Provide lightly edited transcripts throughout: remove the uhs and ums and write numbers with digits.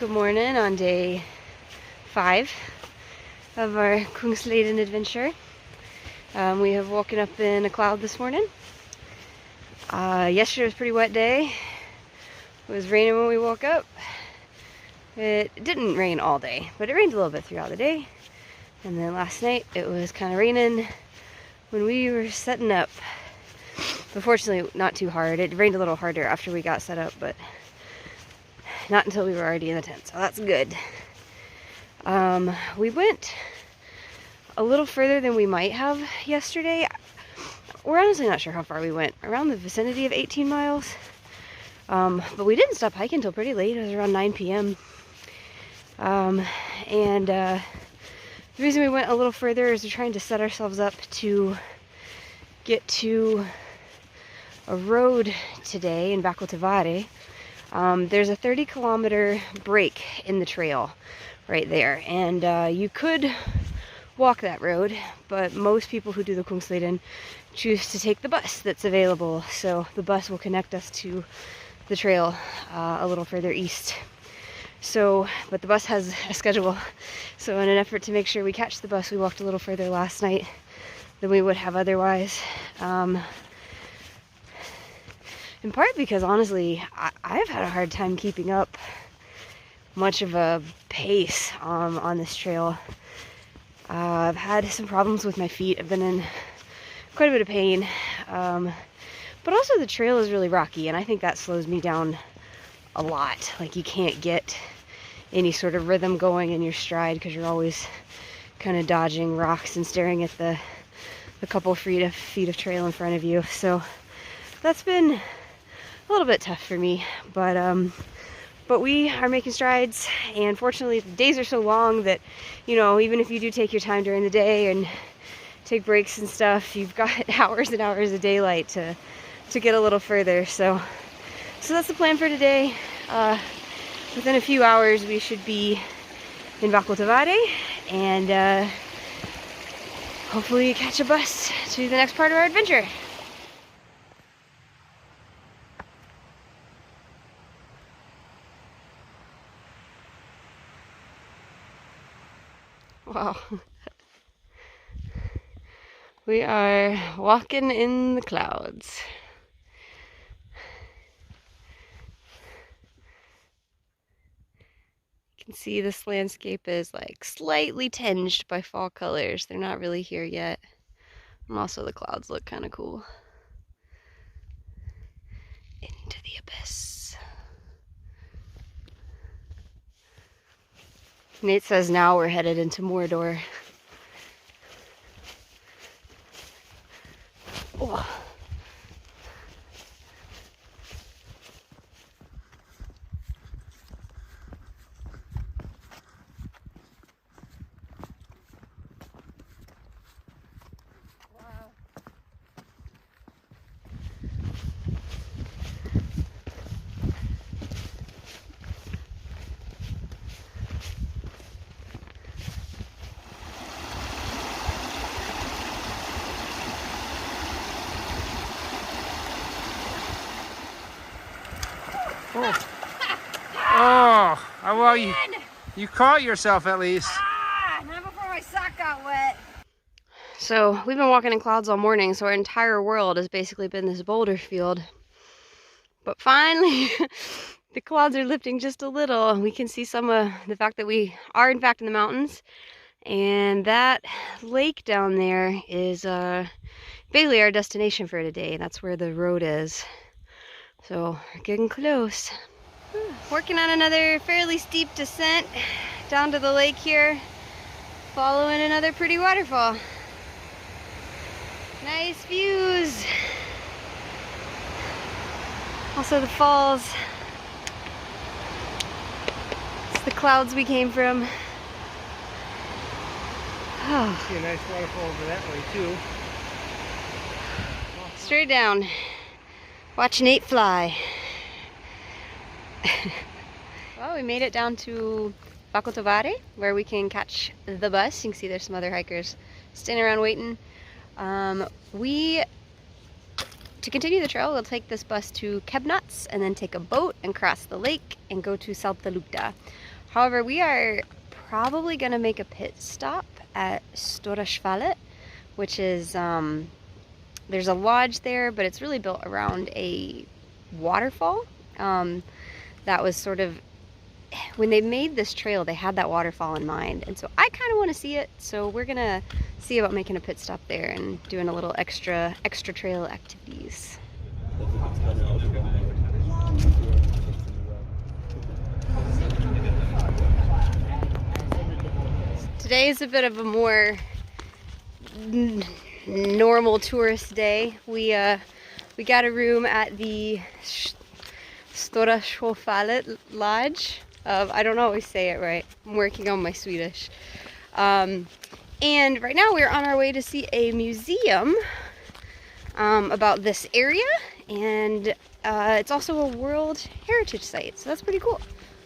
Good morning on day 5 of our Kungsleden adventure. We have woken up in a cloud this morning. Yesterday was a pretty wet day. It was raining when we woke up. It didn't rain all day, but it rained a little bit throughout the day. And then last night it was kind of raining when we were setting up. But fortunately not too hard. It rained a little harder after we got set up, but not until we were already in the tent, so that's good. We went a little further than we might have yesterday. We're honestly not sure how far we went. Around the vicinity of 18 miles. But we didn't stop hiking until pretty late. It was around 9 p.m. The reason we went a little further is we're trying to set ourselves up to get to a road today in Waterfall. There's a 30-kilometer break in the trail right there, and you could walk that road, but most people who do the Kungsleden choose to take the bus that's available. So the bus will connect us to the trail a little further east. But the bus has a schedule, so in an effort to make sure we catch the bus, we walked a little further last night than we would have otherwise. In part because, honestly, I've had a hard time keeping up much of a pace on this trail. I've had some problems with my feet. I've been in quite a bit of pain. But also the trail is really rocky, and I think that slows me down a lot. Like, you can't get any sort of rhythm going in your stride because you're always kind of dodging rocks and staring at the couple feet of trail in front of you. So that's been a little bit tough for me, but we are making strides, and fortunately the days are so long that, you know, even if you do take your time during the day and take breaks and stuff, you've got hours and hours of daylight to get a little further. So that's the plan for today. Within a few hours we should be in Waterfall and hopefully catch a bus to the next part of our adventure. Wow. We are walking in the clouds. You can see this landscape is like slightly tinged by fall colors. They're not really here yet. And also the clouds look kind of cool. Into the abyss. Nate says now we're headed into Mordor. Oh. Oh, well, you caught yourself at least. Not before my sock got wet. So we've been walking in clouds all morning, so our entire world has basically been this boulder field. But finally, the clouds are lifting just a little. We can see some of the fact that we are in fact in the mountains. And that lake down there is basically our destination for today. That's where the road is. So we're getting close. Working on another fairly steep descent down to the lake here, following another pretty waterfall. Nice views. Also the falls. It's the clouds we came from. Oh. See a nice waterfall over that way too. Straight down. Watch Nate fly. Well, we made it down to Waterfall, where we can catch the bus. You can see there's some other hikers standing around waiting. To continue the trail, we'll take this bus to Kebnats and then take a boat and cross the lake and go to Saltalukta. However, we are probably gonna make a pit stop at Stora Sjöfallet, which is, there's a lodge there, but it's really built around a waterfall. That was sort of, when they made this trail, they had that waterfall in mind. And so I kind of want to see it. So we're gonna see about making a pit stop there and doing a little extra trail activities. Today is a bit of a more normal tourist day. We got a room at the Stora Sjöfallet lodge. I don't always say it right. I'm working on my Swedish. And right now we're on our way to see a museum about this area, and it's also a World Heritage Site, so that's pretty cool.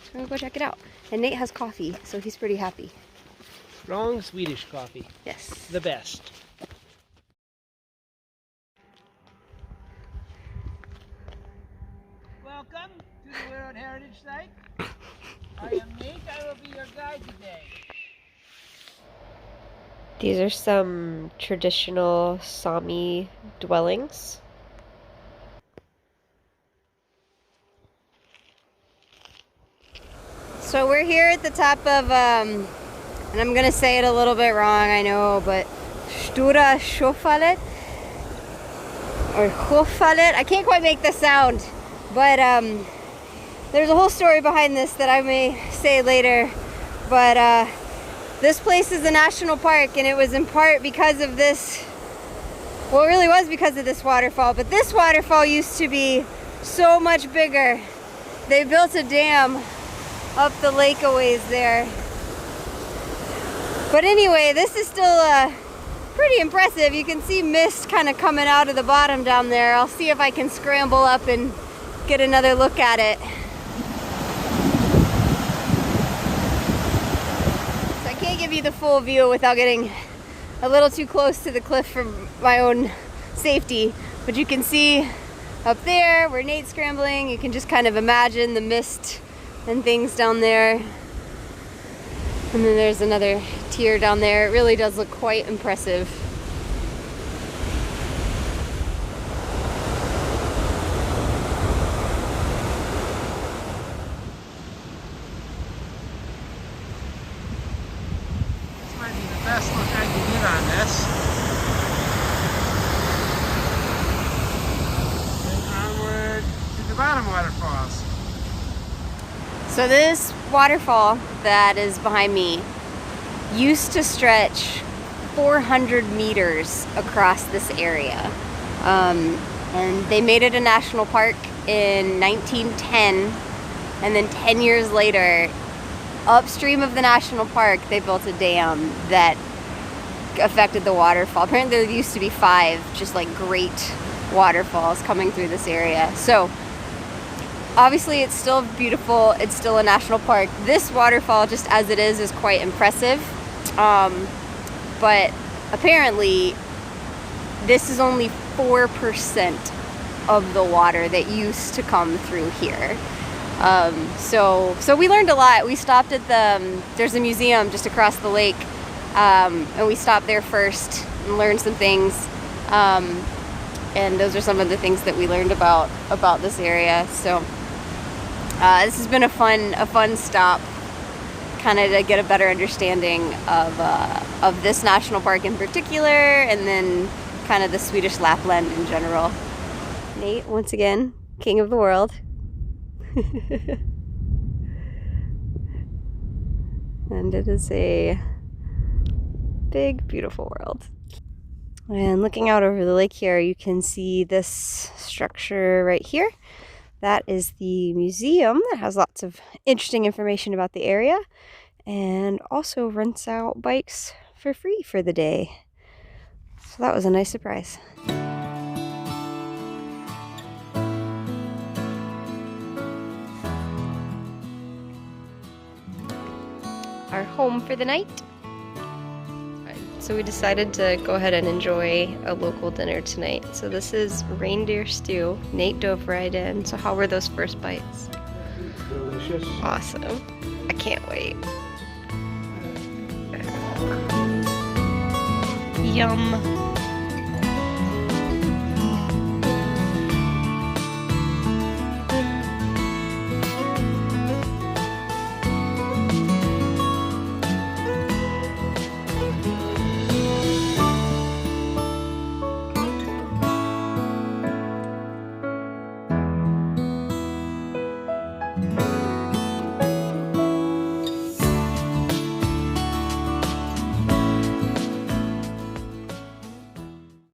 So we're gonna go check it out. And Nate has coffee, so he's pretty happy. Strong Swedish coffee. Yes. The best. Welcome to the World Heritage Site. I am Nate. I will be your guide today. These are some traditional Sami dwellings. So we're here at the top of, and I'm gonna say it a little bit wrong, I know, but Stora Sjöfallet, or Sjöfallet, I can't quite make the sound, but there's a whole story behind this that I may say later, but this place is a national park, and it was in part because of this, well, it really was because of this waterfall, but this waterfall used to be so much bigger. They built a dam up the lake a ways there. But anyway, this is still pretty impressive. You can see mist kind of coming out of the bottom down there. I'll see if I can scramble up and get another look at it. So I can't give you the full view without getting a little too close to the cliff for my own safety. But you can see up there where Nate's scrambling, you can just kind of imagine the mist and things down there. And then there's another tier down there. It really does look quite impressive. This might be the best look I can get on this. And onward to the bottom waterfalls. So this waterfall that is behind me used to stretch 400 meters across this area. And they made it a national park in 1910, and then 10 years later, upstream of the national park, they built a dam that affected the waterfall. Apparently there used to be 5 just like great waterfalls coming through this area. So obviously it's still beautiful, it's still a national park. This waterfall, just as it is quite impressive. But apparently this is only 4% of the water that used to come through here. So we learned a lot. We stopped at there's a museum just across the lake, and we stopped there first and learned some things. And those are some of the things that we learned about this area. So this has been a fun stop, kind of to get a better understanding of this national park in particular, and then kind of the Swedish Lapland in general. Nate, once again, king of the world. And it is a big, beautiful world. And looking out over the lake here, you can see this structure right here. That is the museum that has lots of interesting information about the area, and also rents out bikes for free for the day. So that was a nice surprise. Our home for the night. So we decided to go ahead and enjoy a local dinner tonight. So this is reindeer stew. Nate dove right in. So how were those first bites? Delicious. Awesome. I can't wait. Yum.